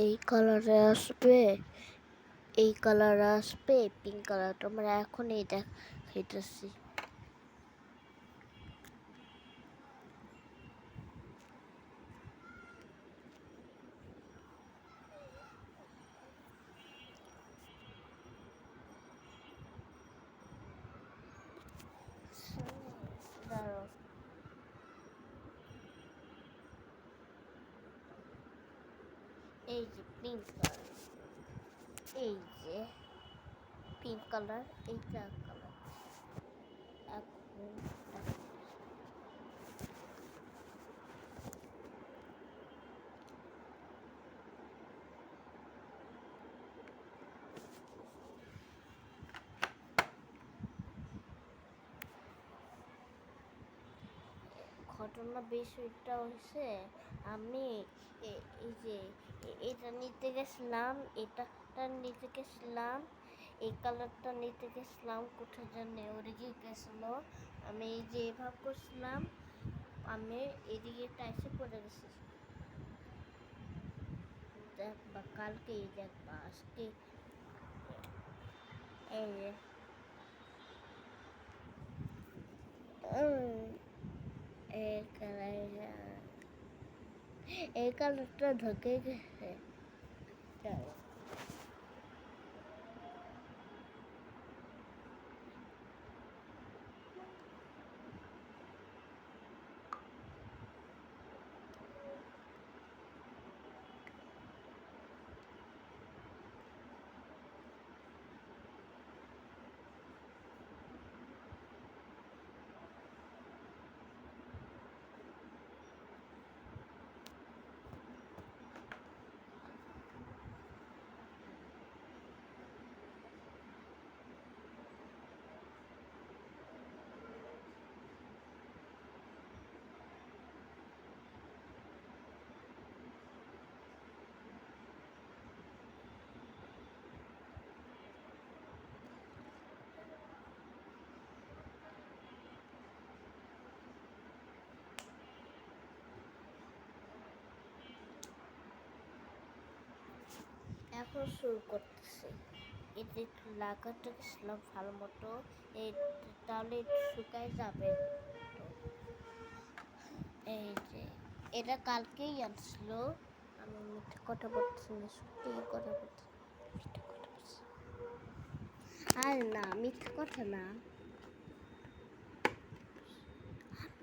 এই কালারে আসবে, এই কালার আসবে, পিঙ্ক কালার। তোমরা এখন এই দেখাইতেছি। দাঁড়াও, এই যে পিঙ্ক কালার, এই যে পিঙ্ক কালার, এইটা কালার। এখন ঘটনা বিষয়টা হচ্ছে, আমি এই যে এটা নিতে গেছিলাম, এটা নিতে গেছিলাম, এই কালারটা নিতে গেছিলাম, কোথায় জানি ওদিকে গেছিল। আমি এই যে এভাবে করছিলাম, আমি এদিকে টাইসে পড়ে গেছি। দেখবা কালকে, দেখবা আজকে, এই যে এই কালারটা ঢুকে গেছে। এখন শুরু করতেছি। এটা একটু লাগাতে গেছিলাম ভালো মতো, তাহলে শুকায় যাবে। এই যে এটা কালকেই আসছিল। আমি মিথ্যে কথা বলছি না, সত্যি কথা বলছি। মিথ্যে কথা বলছি আর না, মিথ্যে কথা না,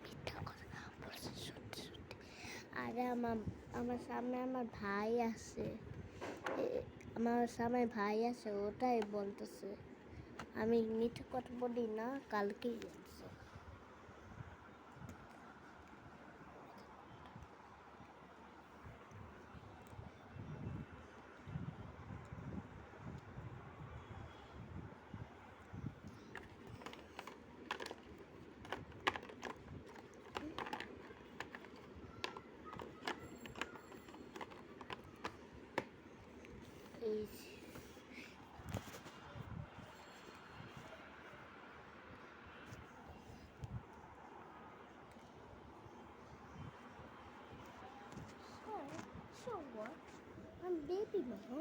মিথ্যে কথা না বলছি, সত্যি সত্যি। আরে আমার সামনে আমার ভাই আছে, আমার সামনে ভাই আছে, ওটাই বলতেছে। আমি মিথ্যে কথা বলি না, কালকেই আছে। এই so what? I'm baby mama.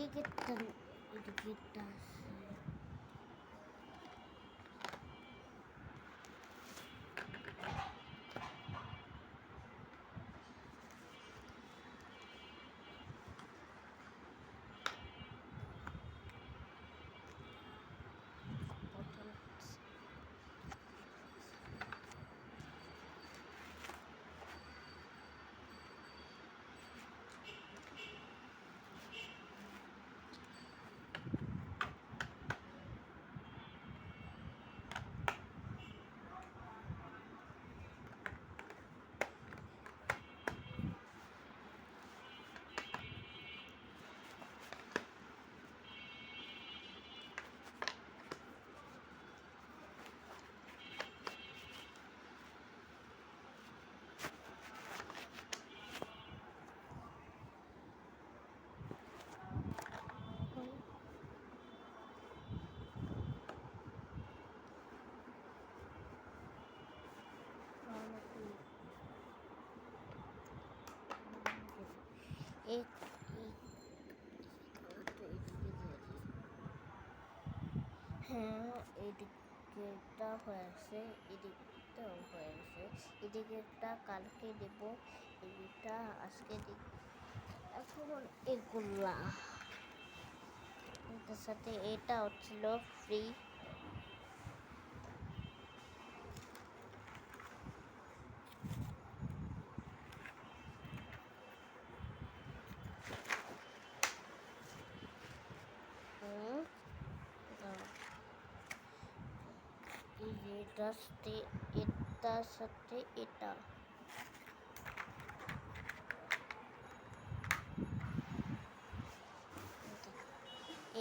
এদিকে এদিকে আছে। হ্যাঁ, এদিকেটা হয়েছে, এদিকটাও হয়েছে। এদিকেরটা কালকে দেব, এদিকটা আজকে দেব। এখন এগুলা এটার সাথে এটা হচ্ছিল ফ্রি। এটার সাথে এটা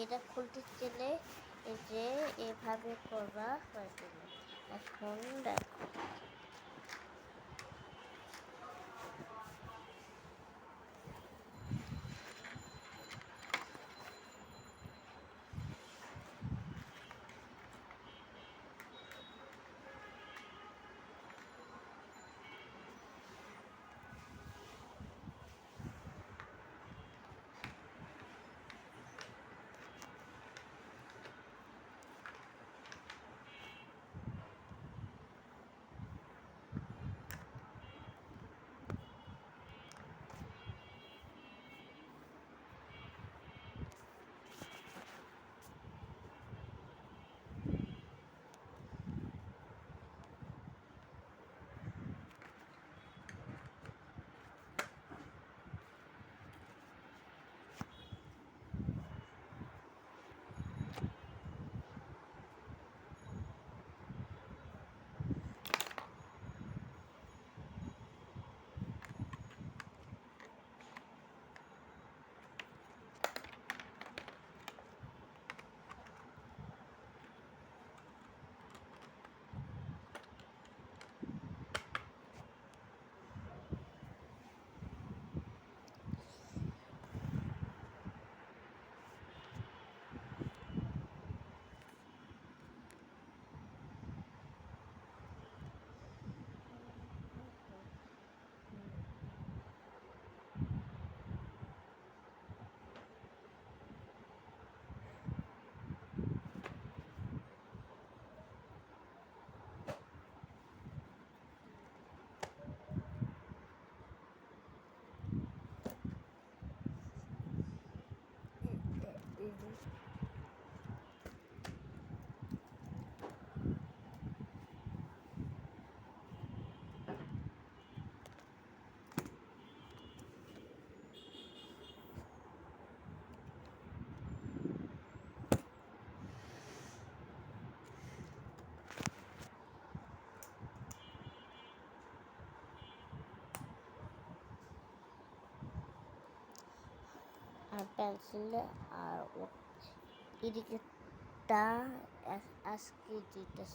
এটা খুলতে চলে এই যে এভাবে করা হয়েছিল। এখন দেখো আর পেন্সিলে আর এদিকেটা আজকে যেটা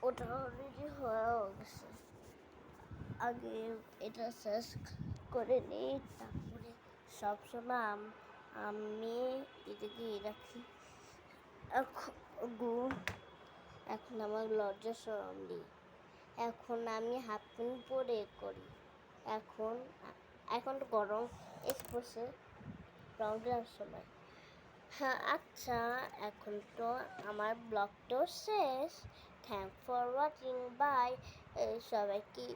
ওটা অলরেডি হয়েও গেছে। আগে এটা শেষ করে নিই, তারপরে সবসময় আমি এদিকে রাখি। এখন আমার লজ্জা শরম নেই। এখন আমি হাফ প্যান্ট পরে করি। এখন এখন তো গরম পড়ছে রং দেওয়ার সময়। হ্যাঁ আচ্ছা, এখন তো আমার ব্লগটাও শেষ। Thank for watching, bye. সবাইকে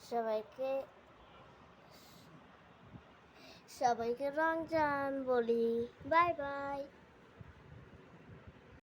সবাইকে সবাইকে রমজান বলি, বাই বাই।